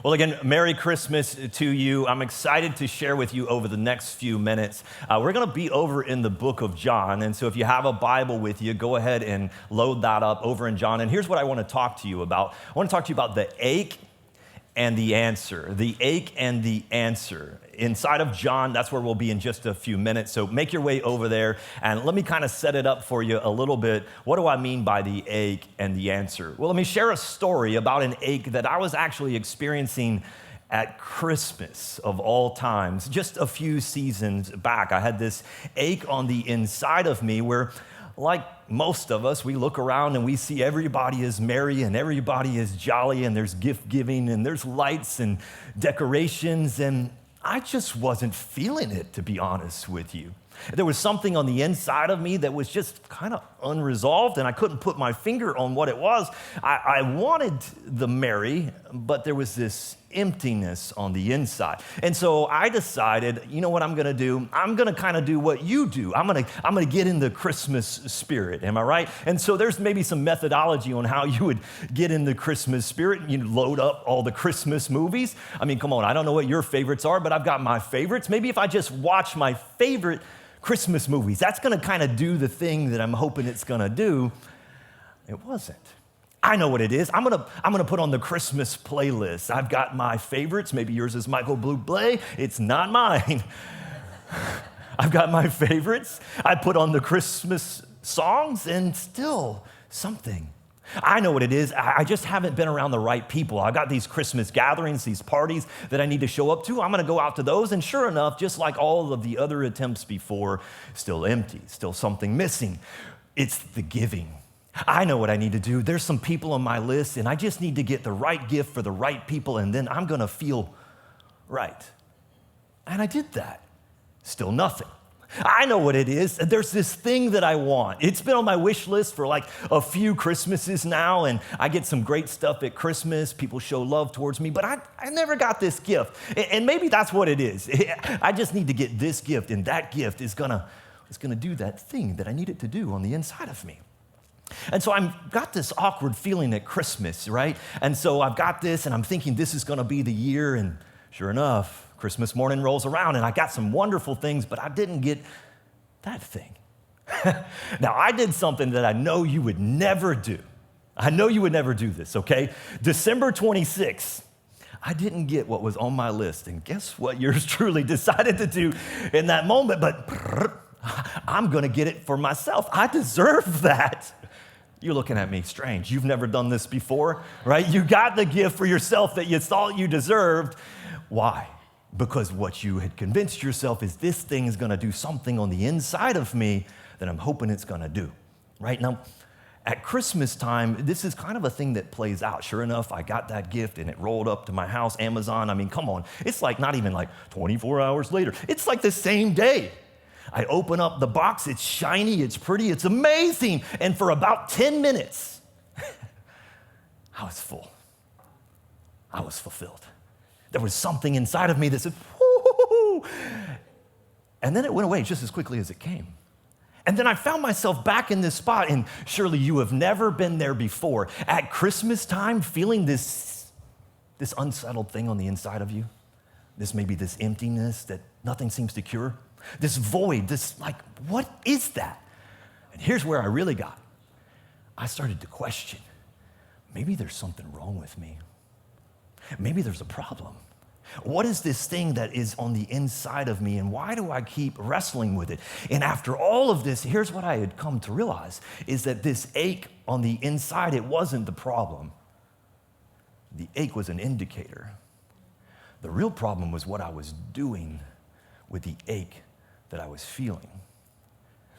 Well, again, Merry Christmas to you. I'm excited to share with you over the next few minutes. We're going to be over in the book of John. And so if you have a Bible with you, go ahead and load that up over in John. And here's what I want to talk to you about. I want to talk to you about the ache and the answer. The ache and the answer. Inside of John, that's where we'll be in just a few minutes. So make your way over there and let me kind of set it up for you a little bit. What do I mean by the ache and the answer? Well, let me share a story about an ache that I was actually experiencing at Christmas of all times. Just a few seasons back, I had this ache on the inside of me where, like most of us, we look around and we see everybody is merry and everybody is jolly and there's gift giving and there's lights and decorations, and I just wasn't feeling it, to be honest with you. There was something on the inside of me that was just kind of unresolved, and I couldn't put my finger on what it was. I wanted the merry, but there was this emptiness on the inside. And so I decided, you know what I'm going to do? I'm going to kind of do what you do. I'm going to get in the Christmas spirit. Am I right? And so there's maybe some methodology on how you would get in the Christmas spirit. You load up all the Christmas movies. I mean, come on, I don't know what your favorites are, but I've got my favorites. Maybe if I just watch my favorite Christmas movies, that's going to kind of do the thing that I'm hoping it's going to do. It wasn't. I know what it is. I'm gonna put on the Christmas playlist. I've got my favorites. Maybe yours is Michael Bublé. It's not mine. I've got my favorites. I put on the Christmas songs, and still something. I know what it is. I just haven't been around the right people. I got these Christmas gatherings, these parties that I need to show up to. I'm going to go out to those, and sure enough, just like all of the other attempts before, still empty, still something missing. It's the giving. I know what I need to do. There's some people on my list, and I just need to get the right gift for the right people, and then I'm going to feel right. And I did that. Still nothing. I know what it is. There's this thing that I want. It's been on my wish list for like a few Christmases now, and I get some great stuff at Christmas. People show love towards me, but I never got this gift. And maybe that's what it is. I just need to get this gift, and that gift is gonna do that thing that I need it to do on the inside of me. And so I've got this awkward feeling at Christmas, right? And so I've got this, and I'm thinking this is gonna be the year, and sure enough, Christmas morning rolls around, and I got some wonderful things, but I didn't get that thing. Now, I did something that I know you would never do. I know you would never do this, okay? December 26th, I didn't get what was on my list, and guess what yours truly decided to do in that moment? But I'm gonna get it for myself. I deserve that. You're looking at me strange. You've never done this before, right? You got the gift for yourself that you thought you deserved. Why? Because what you had convinced yourself is this thing is going to do something on the inside of me that I'm hoping it's going to do, right? Now, at Christmas time, this is kind of a thing that plays out. Sure enough, I got that gift and it rolled up to my house, Amazon. I mean, come on. It's like not even like 24 hours later. It's like the same day. I open up the box, it's shiny, it's pretty, it's amazing. And for about 10 minutes, I was full. I was fulfilled. There was something inside of me that said, whoo. And then it went away just as quickly as it came. And then I found myself back in this spot, and surely you have never been there before. At Christmas time, feeling this unsettled thing on the inside of you, maybe this emptiness that nothing seems to cure. This void, this like, what is that? And here's where I really got. I started to question, maybe there's something wrong with me. Maybe there's a problem. What is this thing that is on the inside of me, and why do I keep wrestling with it? And after all of this, here's what I had come to realize, is that this ache on the inside, it wasn't the problem. The ache was an indicator. The real problem was what I was doing with the ache that I was feeling.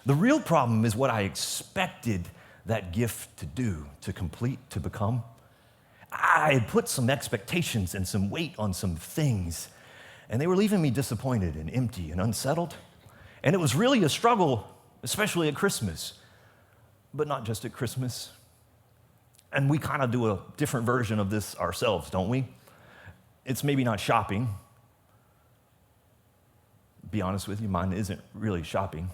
The real problem is what I expected that gift to do, to complete, to become. I had put some expectations and some weight on some things, and they were leaving me disappointed and empty and unsettled. And it was really a struggle, especially at Christmas, but not just at Christmas. And we kind of do a different version of this ourselves, don't we? It's maybe not shopping. Be honest with you, mine isn't really shopping,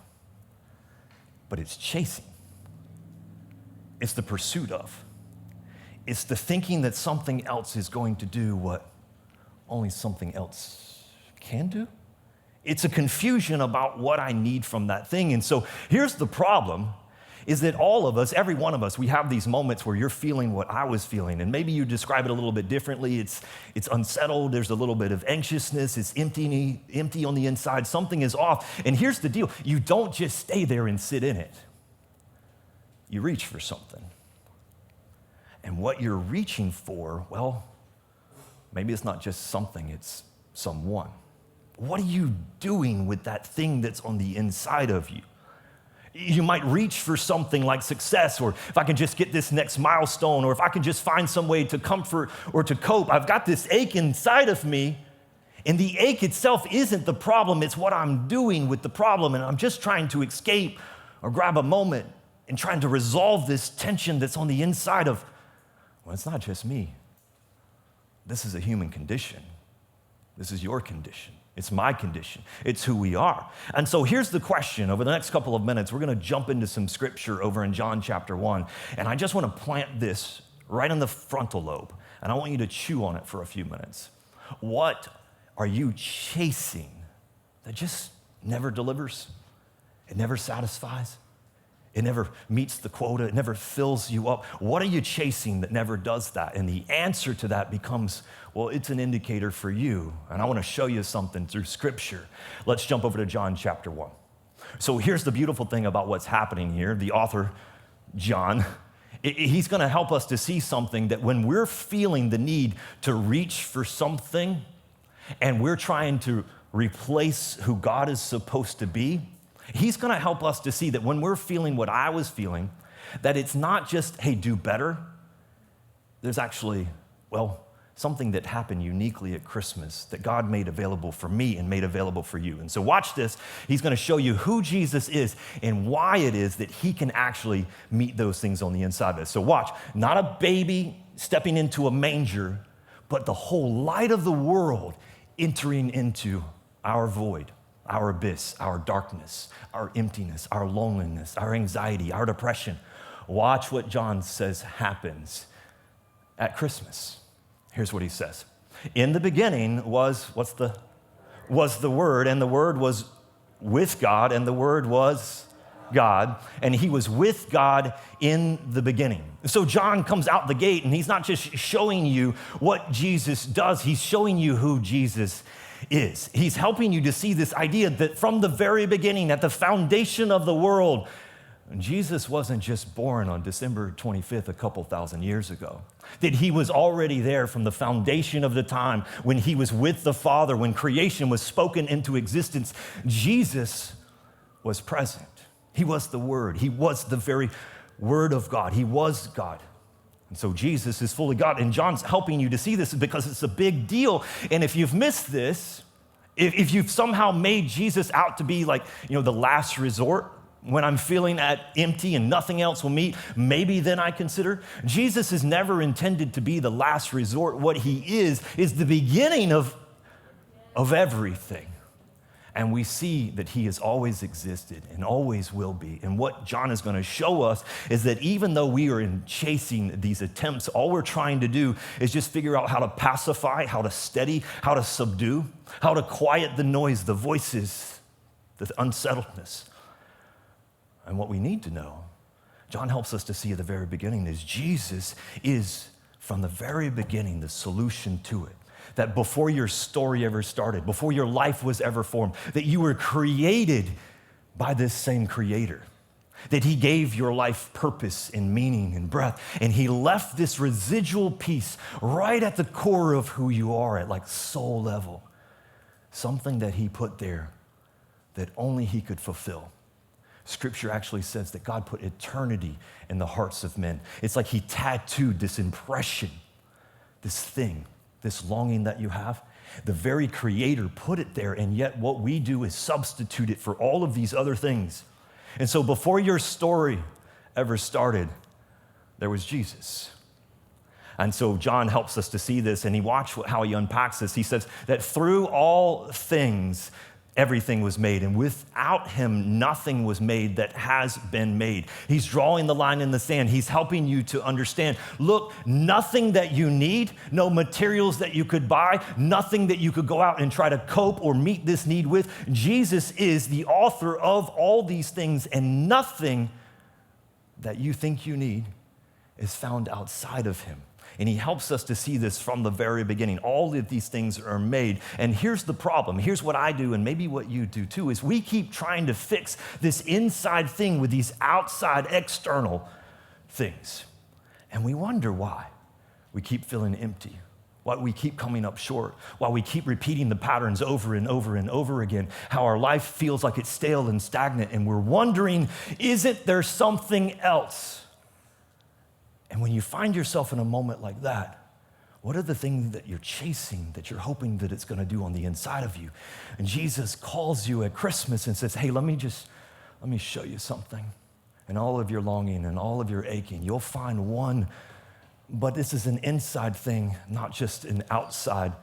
but it's chasing. It's the pursuit of. It's the thinking that something else is going to do what only something else can do. It's a confusion about what I need from that thing. And so here's the problem, is that all of us, every one of us, we have these moments where you're feeling what I was feeling. And maybe you describe it a little bit differently. It's unsettled. There's a little bit of anxiousness. It's empty on the inside. Something is off. And here's the deal. You don't just stay there and sit in it. You reach for something. And what you're reaching for, well, maybe it's not just something, it's someone. What are you doing with that thing that's on the inside of you? You might reach for something like success, or if I can just get this next milestone, or if I can just find some way to comfort or to cope. I've got this ache inside of me, and the ache itself isn't the problem. It's what I'm doing with the problem, and I'm just trying to escape or grab a moment and trying to resolve this tension that's on the inside of, well, it's not just me. This is a human condition. This is your condition. It's my condition. It's who we are. And so here's the question. Over the next couple of minutes, we're going to jump into some scripture over in John chapter 1. And I just want to plant this right in the frontal lobe. And I want you to chew on it for a few minutes. What are you chasing that just never delivers? It never satisfies. It never meets the quota. It never fills you up. What are you chasing that never does that? And the answer to that becomes, well, it's an indicator for you. And I want to show you something through Scripture. Let's jump over to John chapter 1. So here's the beautiful thing about what's happening here. The author, John, he's going to help us to see something that when we're feeling the need to reach for something and we're trying to replace who God is supposed to be, he's going to help us to see that when we're feeling what I was feeling, that it's not just, hey, do better. There's actually, well, something that happened uniquely at Christmas that God made available for me and made available for you. And so watch this. He's going to show you who Jesus is and why it is that he can actually meet those things on the inside of us. So watch, not a baby stepping into a manger, but the whole light of the world entering into our void, our abyss, our darkness, our emptiness, our loneliness, our anxiety, our depression. Watch what John says happens at Christmas. Here's what he says. In the beginning was the Word, and the Word was with God, and the Word was God, and he was with God in the beginning. So John comes out the gate, and he's not just showing you what Jesus does, he's showing you who Jesus is. He's helping you to see this idea that from the very beginning, at the foundation of the world, Jesus wasn't just born on December 25th a couple thousand years ago. That he was already there from the foundation of the time when he was with the Father, when creation was spoken into existence. Jesus was present. He was the Word. He was the very Word of God. He was God. And so Jesus is fully God. And John's helping you to see this because it's a big deal. And if you've missed this, if you've somehow made Jesus out to be like, the last resort, when I'm feeling empty and nothing else will meet, maybe then I consider. Jesus is never intended to be the last resort. What he is the beginning of everything. And we see that he has always existed and always will be. And what John is going to show us is that even though we are chasing these attempts, all we're trying to do is just figure out how to pacify, how to steady, how to subdue, how to quiet the noise, the voices, the unsettledness. And what we need to know, John helps us to see at the very beginning, is Jesus is from the very beginning the solution to it. That before your story ever started, before your life was ever formed, that you were created by this same Creator. That he gave your life purpose and meaning and breath. And he left this residual piece right at the core of who you are at like soul level. Something that he put there that only he could fulfill. Scripture actually says that God put eternity in the hearts of men. It's like he tattooed this impression, this thing, this longing that you have. The very Creator put it there, and yet what we do is substitute it for all of these other things. And so before your story ever started, there was Jesus. And so John helps us to see this, and watch how he unpacks this. He says that through all things, everything was made, and without him, nothing was made that has been made. He's drawing the line in the sand. He's helping you to understand, look, nothing that you need, no materials that you could buy, nothing that you could go out and try to cope or meet this need with. Jesus is the author of all these things, and nothing that you think you need is found outside of him. And he helps us to see this from the very beginning. All of these things are made. And here's the problem. Here's what I do, and maybe what you do too, is we keep trying to fix this inside thing with these outside external things. And we wonder why we keep feeling empty, why we keep coming up short, why we keep repeating the patterns over and over and over again, how our life feels like it's stale and stagnant, and we're wondering, isn't there something else? And when you find yourself in a moment like that, what are the things that you're chasing, that you're hoping that it's going to do on the inside of you? And Jesus calls you at Christmas and says, hey, let me show you something. And all of your longing and all of your aching, you'll find one, but this is an inside thing, not just an outside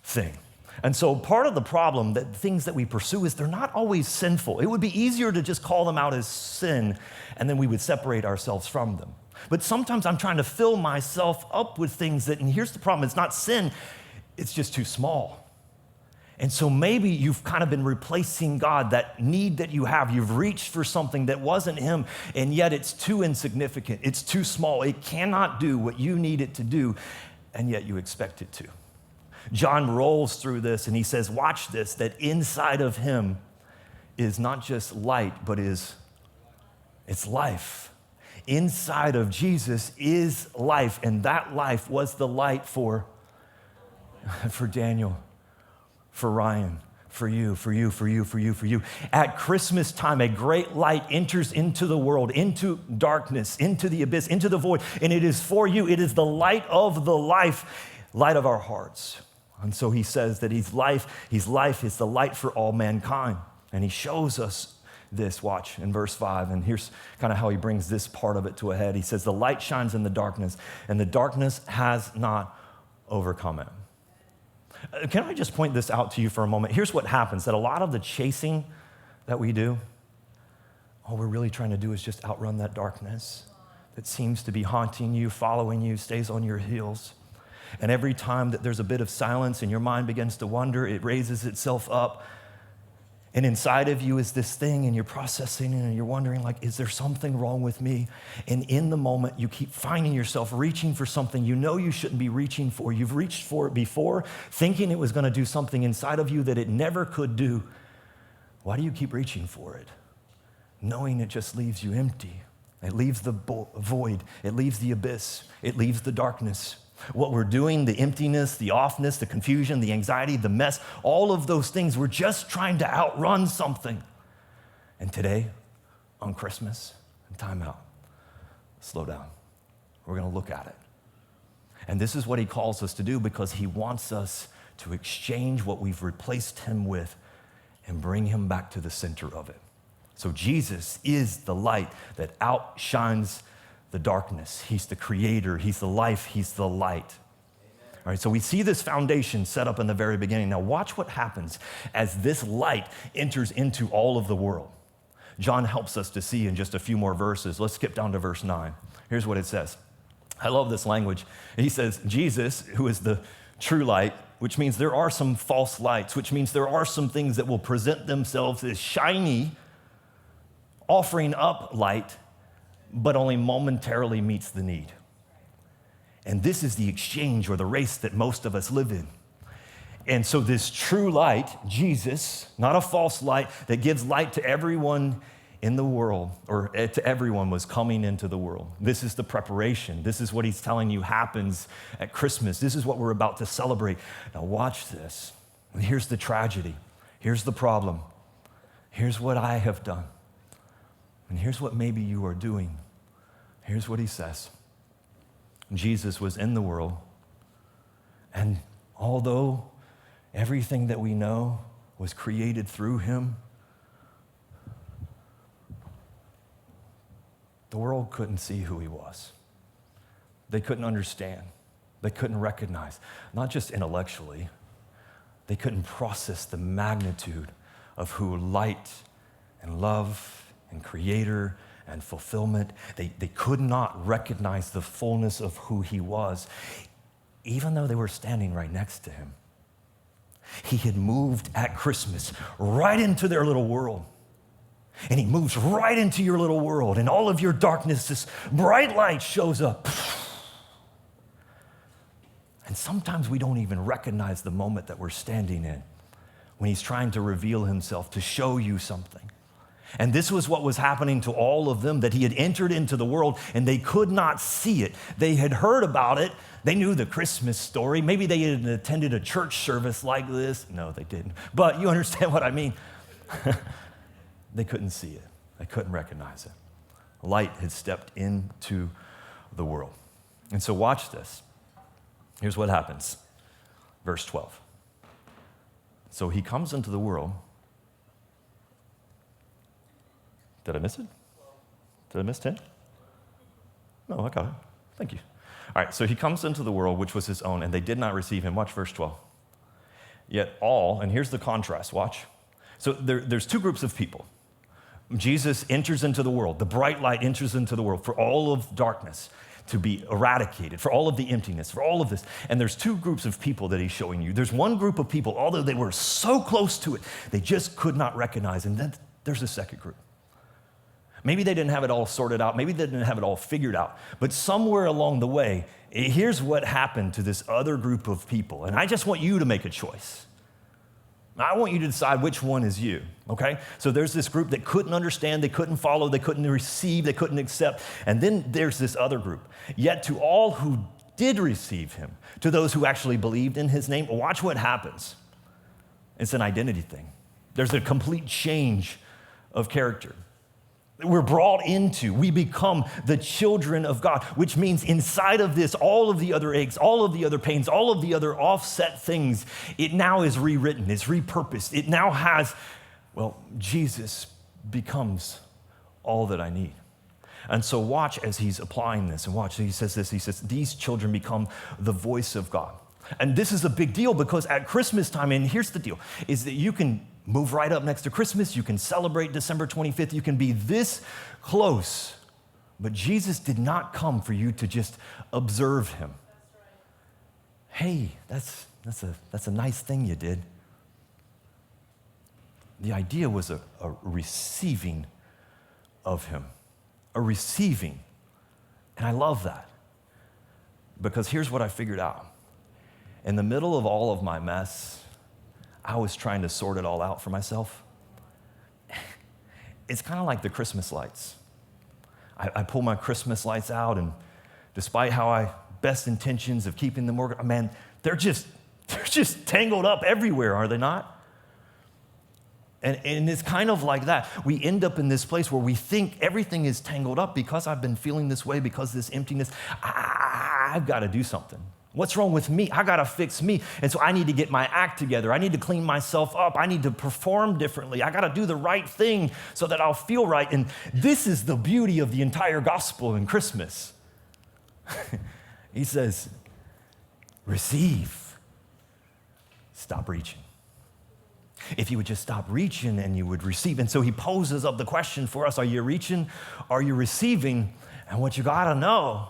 thing. And so part of the problem, that things that we pursue, is they're not always sinful. It would be easier to just call them out as sin, and then we would separate ourselves from them. But sometimes I'm trying to fill myself up with things that, and here's the problem, it's not sin, it's just too small. And so maybe you've kind of been replacing God, that need that you have. You've reached for something that wasn't him, and yet it's too insignificant. It's too small. It cannot do what you need it to do, and yet you expect it to. John rolls through this, and he says, watch this, that inside of him is not just light, but it's life. Inside of Jesus is life, and that life was the light for Daniel, for Ryan, for you. At Christmas time, a great light enters into the world, into darkness, into the abyss, into the void, and it is for you. It is the light of the light of our hearts. And so he says that he's life, is the light for all mankind. And he shows us this, watch, in verse 5, and here's kind of how he brings this part of it to a head. He says, the light shines in the darkness, and the darkness has not overcome it. Can I just point this out to you for a moment? Here's what happens, that a lot of the chasing that we do, all we're really trying to do is just outrun that darkness that seems to be haunting you, following you, stays on your heels. And every time that there's a bit of silence and your mind begins to wonder, it raises itself up. And inside of you is this thing, and you're processing and you're wondering, like, is there something wrong with me? And in the moment, you keep finding yourself reaching for something you know you shouldn't be reaching for. You've reached for it before, thinking it was going to do something inside of you that it never could do. Why do you keep reaching for it? Knowing it just leaves you empty. It leaves the void. It leaves the abyss. It leaves the darkness. What we're doing, the emptiness, the offness, the confusion, the anxiety, the mess, all of those things, we're just trying to outrun something. And today, on Christmas, time out, slow down. We're going to look at it. And this is what he calls us to do, because he wants us to exchange what we've replaced him with and bring him back to the center of it. So Jesus is the light that outshines the darkness. He's the creator. He's the life. He's the light. All right, so we see this foundation set up in the very beginning. Now watch what happens as this light enters into all of the world. John helps us to see in just a few more verses. Let's skip down to verse 9. Here's what it says. I love this language. He says, Jesus, who is the true light, which means there are some false lights, which means there are some things that will present themselves as shiny, offering up light, but only momentarily meets the need. And this is the exchange or the race that most of us live in. And so this true light, Jesus, not a false light that gives light to everyone in the world, or to everyone, was coming into the world. This is the preparation. This is what he's telling you happens at Christmas. This is what we're about to celebrate. Now watch this. And here's the tragedy. Here's the problem. Here's what I have done. And here's what maybe you are doing. Here's what he says. Jesus was in the world, and although everything that we know was created through him, the world couldn't see who he was. They couldn't understand. They couldn't recognize, not just intellectually, they couldn't process the magnitude of who light and love and creator and fulfillment. They could not recognize the fullness of who he was, even though they were standing right next to him. He had moved at Christmas right into their little world. And he moves right into your little world. And all of your darkness, this bright light shows up. And sometimes we don't even recognize the moment that we're standing in when he's trying to reveal himself, to show you something. And this was what was happening to all of them, that he had entered into the world and they could not see it. They had heard about it. They knew the Christmas story. Maybe they had attended a church service like this. No, they didn't. But you understand what I mean. They couldn't see it. They couldn't recognize it. Light had stepped into the world. And so watch this. Here's what happens. Verse 12. So he comes into the world. Did I miss it? Did I miss 10? No, I got it. Thank you. All right, so he comes into the world, which was his own, and they did not receive him. Watch verse 12. Yet all, and here's the contrast, watch. So there's two groups of people. Jesus enters into the world. The bright light enters into the world for all of darkness to be eradicated, for all of the emptiness, for all of this. And there's two groups of people that he's showing you. There's one group of people, although they were so close to it, they just could not recognize. And then there's a second group. Maybe they didn't have it all sorted out. Maybe they didn't have it all figured out. But somewhere along the way, here's what happened to this other group of people. And I just want you to make a choice. I want you to decide which one is you, okay? So there's this group that couldn't understand, they couldn't follow, they couldn't receive, they couldn't accept. And then there's this other group. Yet to all who did receive him, to those who actually believed in his name, watch what happens. It's an identity thing. There's a complete change of character. We're brought into, we become the children of God, which means inside of this, all of the other aches, all of the other pains, all of the other offset things, it now is rewritten, it's repurposed. It now has, well, Jesus becomes all that I need. And so watch as he's applying this, and watch, he says this, he says, these children become the voice of God. And this is a big deal because at Christmas time, and here's the deal, is that you can move right up next to Christmas. You can celebrate December 25th. You can be this close. But Jesus did not come for you to just observe him. Hey, that's a nice thing you did. The idea was a receiving of him, a receiving. And I love that because here's what I figured out. In the middle of all of my mess, I was trying to sort it all out for myself. It's kind of like the Christmas lights. I pull my Christmas lights out, and despite how I best intentions of keeping them organized, man, they're just tangled up everywhere, are they not? And it's kind of like that. We end up in this place where we think everything is tangled up because I've been feeling this way, because this emptiness. I've got to do something. What's wrong with me? I got to fix me. And so I need to get my act together. I need to clean myself up. I need to perform differently. I got to do the right thing so that I'll feel right. And this is the beauty of the entire gospel in Christmas. He says, receive. Stop reaching. If you would just stop reaching and you would receive. And so he poses up the question for us, are you reaching? Are you receiving? And what you got to know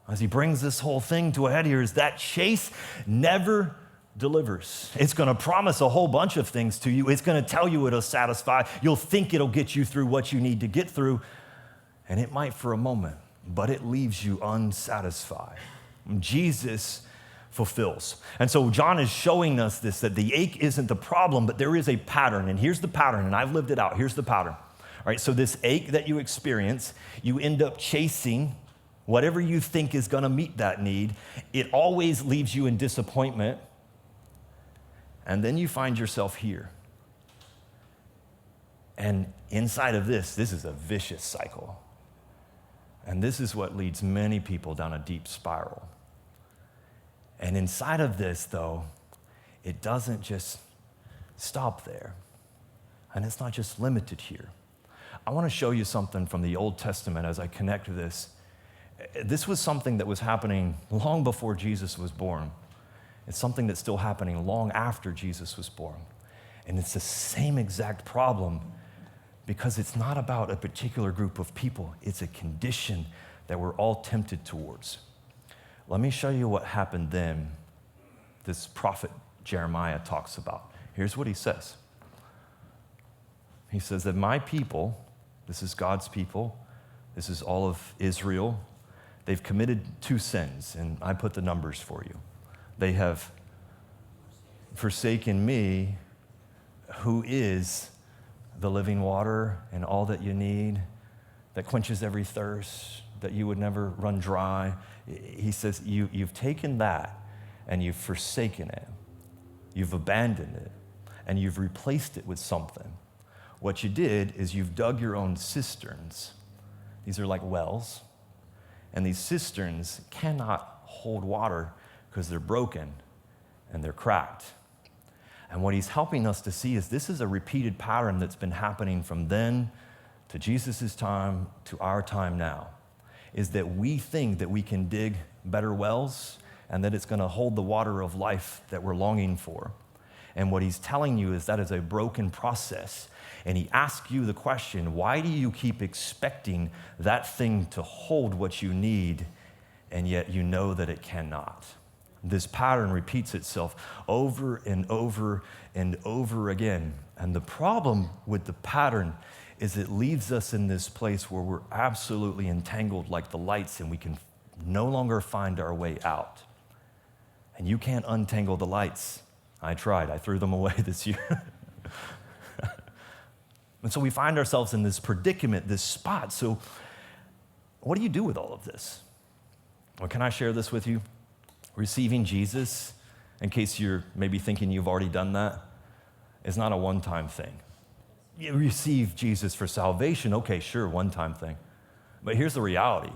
as he brings this whole thing to a head here is that chase never delivers. It's going to promise a whole bunch of things to you. It's going to tell you it'll satisfy. You'll think it'll get you through what you need to get through, and it might for a moment, but it leaves you unsatisfied. Jesus fulfills. And so John is showing us this, that the ache isn't the problem, but there is a pattern, and here's the pattern, and I've lived it out. Here's the pattern. All right, so this ache that you experience, you end up chasing whatever you think is going to meet that need. It always leaves you in disappointment. And then you find yourself here. And inside of this is a vicious cycle. And this is what leads many people down a deep spiral. And inside of this, though, it doesn't just stop there. And it's not just limited here. I want to show you something from the Old Testament as I connect this. This was something that was happening long before Jesus was born. It's something that's still happening long after Jesus was born. And it's the same exact problem because it's not about a particular group of people. It's a condition that we're all tempted towards. Let me show you what happened then. This prophet Jeremiah talks about. Here's what he says. He says that my people, this is God's people, this is all of Israel, they've committed 2 sins, and I put the numbers for you. They have forsaken me, who is the living water and all that you need, that quenches every thirst, that you would never run dry. He says, you've taken that and you've forsaken it. You've abandoned it and you've replaced it with something. What you did is you've dug your own cisterns. These are like wells. And these cisterns cannot hold water because they're broken and they're cracked. And what he's helping us to see is this is a repeated pattern that's been happening from then to Jesus' time to our time now, is that we think that we can dig better wells and that it's going to hold the water of life that we're longing for. And what he's telling you is that is a broken process. And he asks you the question, why do you keep expecting that thing to hold what you need, and yet you know that it cannot? This pattern repeats itself over and over and over again. And the problem with the pattern is it leaves us in this place where we're absolutely entangled like the lights and we can no longer find our way out. And you can't untangle the lights. I tried. I threw them away this year. And so we find ourselves in this predicament, this spot. So what do you do with all of this? Well, can I share this with you? Receiving Jesus, in case you're maybe thinking you've already done that, is not a one-time thing. You receive Jesus for salvation, okay, sure, one-time thing. But here's the reality.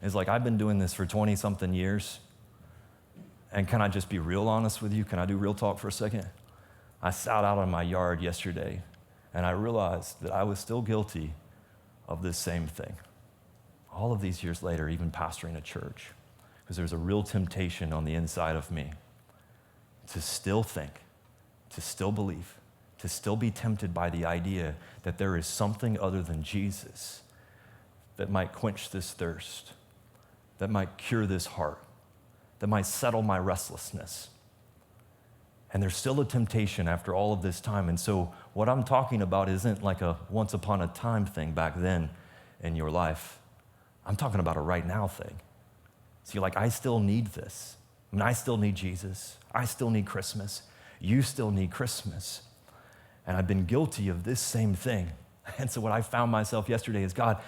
It's like I've been doing this for 20-something years, and can I just be real honest with you? Can I do real talk for a second? I sat out in my yard yesterday, and I realized that I was still guilty of this same thing. All of these years later, even pastoring a church, because there's a real temptation on the inside of me to still think, to still believe, to still be tempted by the idea that there is something other than Jesus that might quench this thirst, that might cure this heart, that might settle my restlessness. And there's still a temptation after all of this time. And so what I'm talking about isn't like a once upon a time thing back then in your life. I'm talking about a right now thing. So you're like, I still need this. I mean, I still need Jesus. I still need Christmas. You still need Christmas. And I've been guilty of this same thing. And so what I found myself yesterday is, God,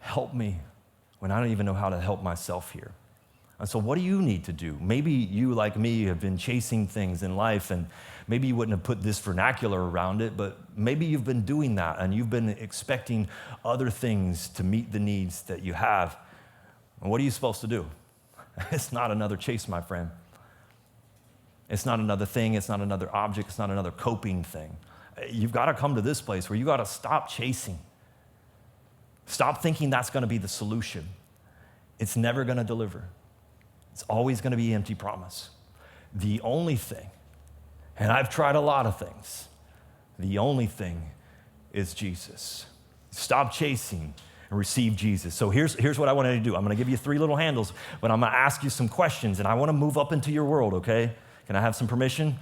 help me when I don't even know how to help myself here. And so what do you need to do? Maybe you, like me, have been chasing things in life, and maybe you wouldn't have put this vernacular around it, but maybe you've been doing that, and you've been expecting other things to meet the needs that you have. And what are you supposed to do? It's not another chase, my friend. It's not another thing. It's not another object. It's not another coping thing. You've got to come to this place where you got to stop chasing. Stop thinking that's going to be the solution. It's never going to deliver. It's always going to be empty promise. The only thing, and I've tried a lot of things, the only thing is Jesus. Stop chasing and receive Jesus. So here's what I wanted to do. I'm going to give you 3 little handles, but I'm going to ask you some questions, and I want to move up into your world, okay? Can I have some permission?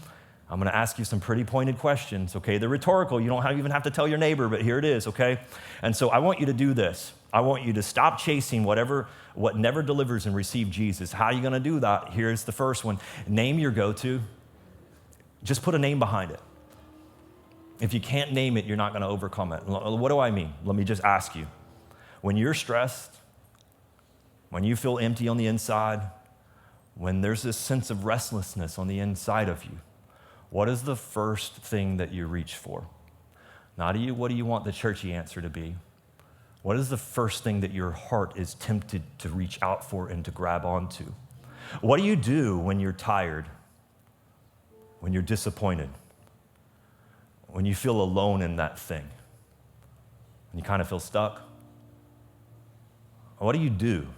I'm going to ask you some pretty pointed questions, okay? They're rhetorical. You don't even have to tell your neighbor, but here it is, okay? And so I want you to do this. I want you to stop chasing what never delivers and receive Jesus. How are you going to do that? Here's the first one. Name your go-to. Just put a name behind it. If you can't name it, you're not going to overcome it. What do I mean? Let me just ask you. When you're stressed, when you feel empty on the inside, when there's this sense of restlessness on the inside of you, what is the first thing that you reach for? Not what do you want the churchy answer to be? What is the first thing that your heart is tempted to reach out for and to grab onto? What do you do when you're tired, when you're disappointed, when you feel alone in that thing, when you kind of feel stuck? What do you do?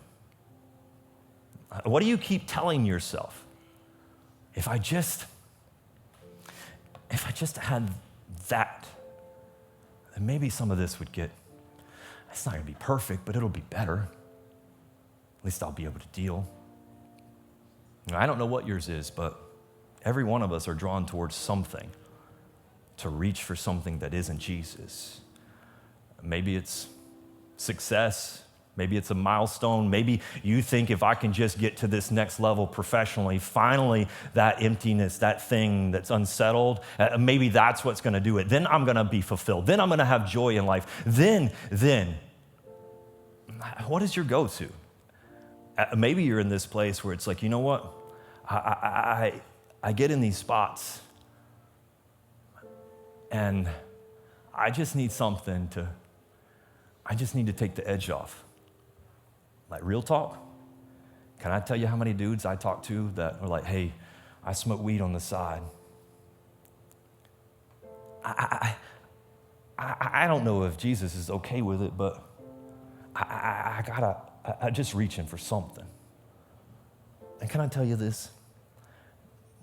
What do you keep telling yourself? If I just had And maybe some of this would get, it's not gonna be perfect, but it'll be better. At least I'll be able to deal. I don't know what yours is, but every one of us are drawn towards something, to reach for something that isn't Jesus. Maybe it's success. Maybe it's a milestone. Maybe you think if I can just get to this next level professionally, finally that emptiness, that thing that's unsettled, maybe that's what's gonna do it. Then I'm gonna be fulfilled. Then I'm gonna have joy in life. Then, what is your go-to? Maybe you're in this place where it's like, you know what? I get in these spots and I just need to take the edge off. Like real talk, can I tell you how many dudes I talk to that are like, hey, I smoke weed on the side. I don't know if Jesus is okay with it, but I just reaching for something. And can I tell you this?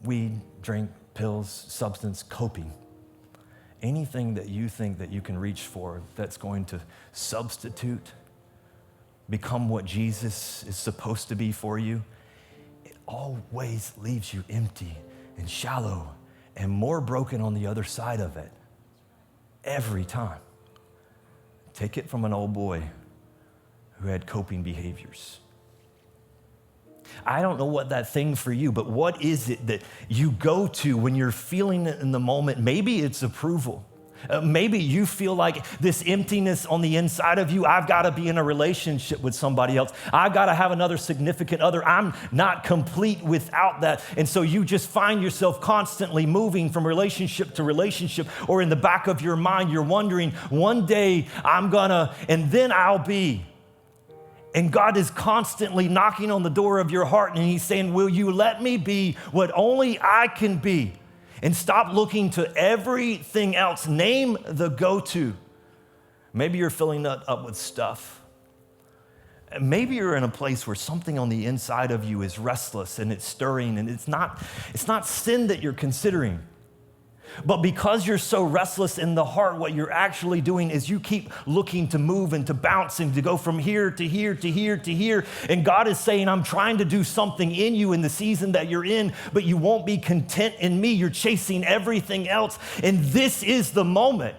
Weed, drink, pills, substance, coping. Anything that you think that you can reach for that's going to substitute, become what Jesus is supposed to be for you, it always leaves you empty and shallow and more broken on the other side of it. Every time. Take it from an old boy who had coping behaviors. I don't know what that thing for you, but what is it that you go to when you're feeling it in the moment? Maybe it's approval. Maybe you feel like this emptiness on the inside of you, I've got to be in a relationship with somebody else. I've got to have another significant other. I'm not complete without that. And so you just find yourself constantly moving from relationship to relationship, or in the back of your mind, you're wondering, one day and then I'll be. And God is constantly knocking on the door of your heart and he's saying, will you let me be what only I can be? And stop looking to everything else. Name the go-to. Maybe you're filling that up with stuff. Maybe you're in a place where something on the inside of you is restless and it's stirring, and it's not sin that you're considering. But because you're so restless in the heart, what you're actually doing is you keep looking to move and to bounce and to go from here to here to here to here. And God is saying, I'm trying to do something in you in the season that you're in, but you won't be content in me. You're chasing everything else. And this is the moment.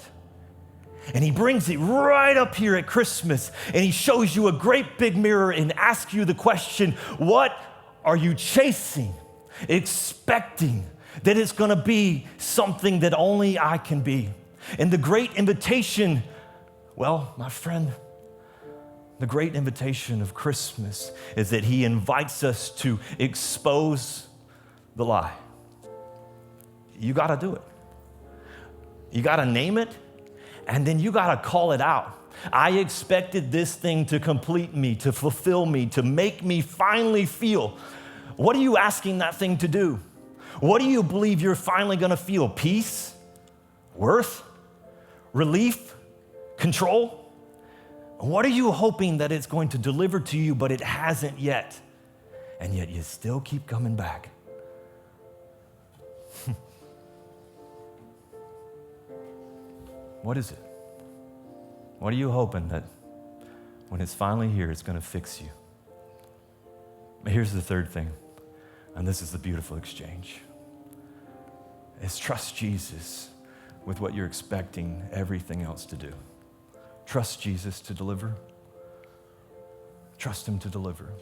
And he brings it right up here at Christmas. And he shows you a great big mirror and asks you the question, what are you chasing, expecting that it's gonna be something that only I can be? And the great invitation, well, my friend, the great invitation of Christmas is that he invites us to expose the lie. You gotta do it. You gotta name it, and then you gotta call it out. I expected this thing to complete me, to fulfill me, to make me finally feel. What are you asking that thing to do? What do you believe you're finally gonna feel? Peace? Worth? Relief? Control? What are you hoping that it's going to deliver to you, but it hasn't yet? And yet you still keep coming back. What is it? What are you hoping that when it's finally here, it's gonna fix you? But here's the third thing, and this is the beautiful exchange. Is trust Jesus with what you're expecting everything else to do. Trust Jesus to deliver. Trust him to deliver.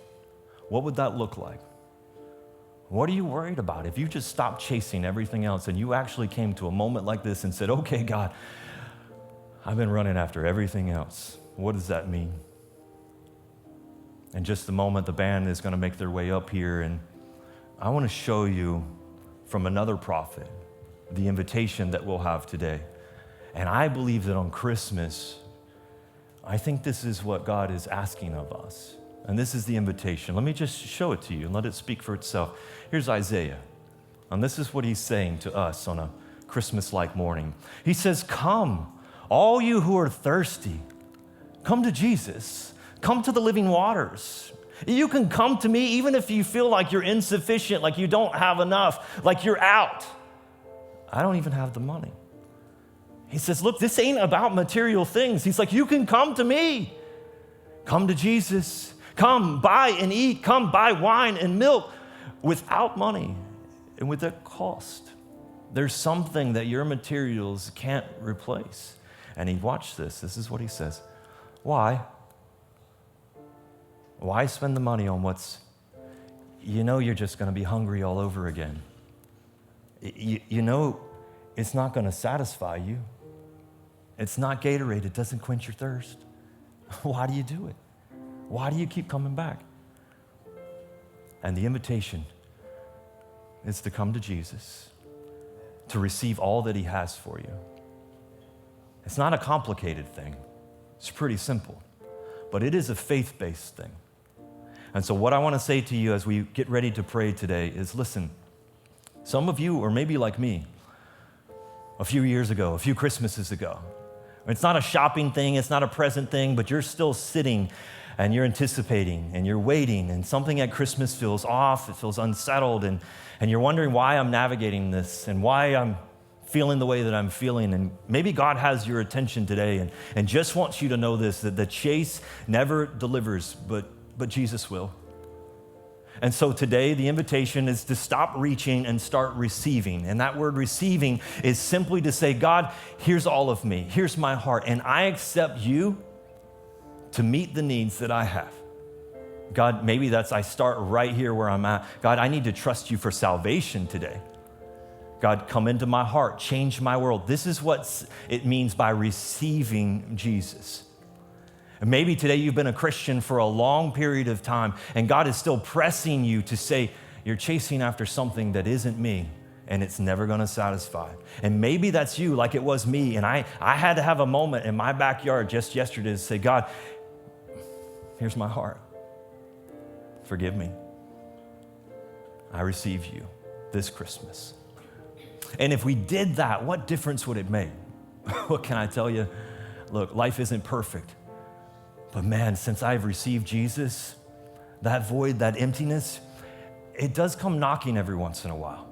What would that look like? What are you worried about? If you just stopped chasing everything else and you actually came to a moment like this and said, okay, God, I've been running after everything else. What does that mean? In just a moment, the band is going to make their way up here, and I want to show you from another prophet the invitation that we'll have today. And I believe that on Christmas, I think this is what God is asking of us. And this is the invitation. Let me just show it to you and let it speak for itself. Here's Isaiah. And this is what he's saying to us on a Christmas-like morning. He says, come, all you who are thirsty, come to Jesus. Come to the living waters. You can come to me even if you feel like you're insufficient, like you don't have enough, like you're out. I don't even have the money. He says, look, this ain't about material things. He's like, you can come to me. Come to Jesus. Come buy and eat. Come buy wine and milk without money and with a cost. There's something that your materials can't replace. And he watched this. This is what he says. Why? Why spend the money on what's, you know, you're just going to be hungry all over again. You know, it's not going to satisfy you. It's not Gatorade. It doesn't quench your thirst. Why do you do it? Why do you keep coming back? And the invitation is to come to Jesus, to receive all that he has for you. It's not a complicated thing. It's pretty simple, but it is a faith-based thing. And so what I want to say to you as we get ready to pray today is, listen, some of you, or maybe like me, a few years ago, a few Christmases ago, it's not a shopping thing, it's not a present thing, but you're still sitting and you're anticipating and you're waiting, and something at Christmas feels off, it feels unsettled, and you're wondering why I'm navigating this and why I'm feeling the way that I'm feeling. And maybe God has your attention today and just wants you to know this, that the chase never delivers, but Jesus will. And so today, the invitation is to stop reaching and start receiving. And that word receiving is simply to say, God, here's all of me. Here's my heart. And I accept you to meet the needs that I have. God, maybe that's I start right here where I'm at. God, I need to trust you for salvation today. God, come into my heart, change my world. This is what it means by receiving Jesus. And maybe today you've been a Christian for a long period of time, and God is still pressing you to say, you're chasing after something that isn't me, and it's never gonna satisfy. And maybe that's you, like it was me, and I had to have a moment in my backyard just yesterday to say, God, here's my heart. Forgive me. I receive you this Christmas. And if we did that, what difference would it make? What can I tell you? Look, life isn't perfect. But man, since I've received Jesus, that void, that emptiness, it does come knocking every once in a while.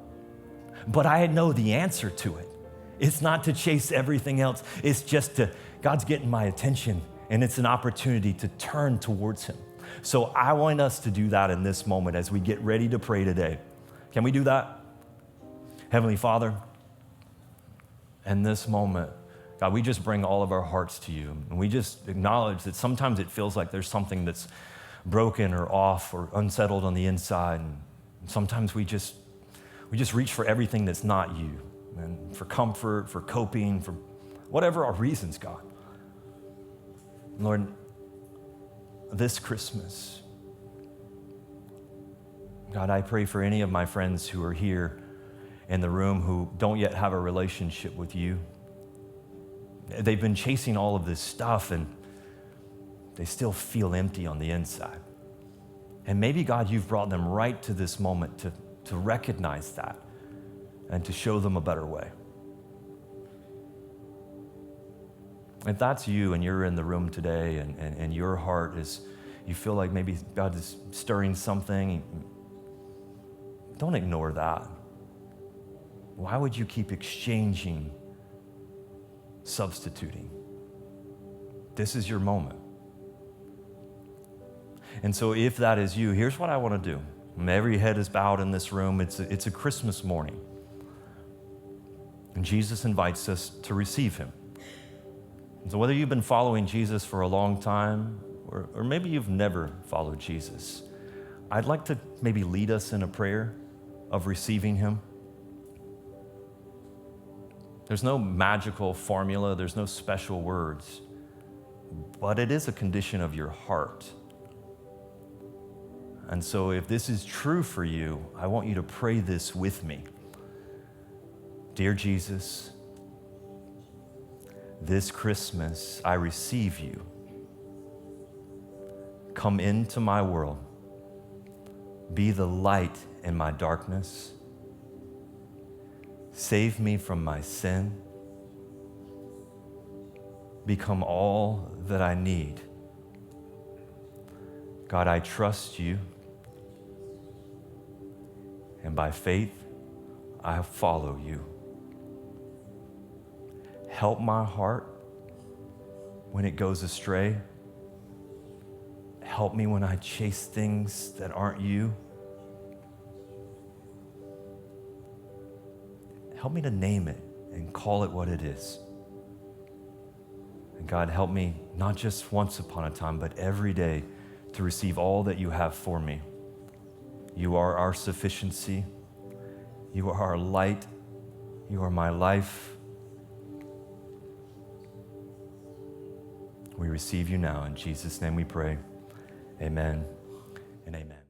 But I know the answer to it. It's not to chase everything else. It's just God's getting my attention, and it's an opportunity to turn towards him. So I want us to do that in this moment as we get ready to pray today. Can we do that? Heavenly Father, in this moment, God, we just bring all of our hearts to you, and we just acknowledge that sometimes it feels like there's something that's broken or off or unsettled on the inside, and sometimes we just reach for everything that's not you, and for comfort, for coping, for whatever our reasons, God. Lord, this Christmas, God, I pray for any of my friends who are here in the room who don't yet have a relationship with you. They've been chasing all of this stuff, and they still feel empty on the inside. And maybe, God, you've brought them right to this moment to recognize that and to show them a better way. If that's you and you're in the room today and your heart is, you feel like maybe God is stirring something, don't ignore that. Why would you keep exchanging, substituting? This is your moment. And so if that is you, here's what I want to do. Every head is bowed in this room. It's a Christmas morning. And Jesus invites us to receive him. And so whether you've been following Jesus for a long time, or maybe you've never followed Jesus, I'd like to maybe lead us in a prayer of receiving him. There's no magical formula, there's no special words, but it is a condition of your heart. And so if this is true for you, I want you to pray this with me. Dear Jesus, this Christmas I receive you. Come into my world. Be the light in my darkness. Save me from my sin. Become all that I need. God, I trust you. And by faith, I follow you. Help my heart when it goes astray. Help me when I chase things that aren't you. Help me to name it and call it what it is. And God, help me not just once upon a time, but every day to receive all that you have for me. You are our sufficiency. You are our light. You are my life. We receive you now. In Jesus' name we pray. Amen and amen.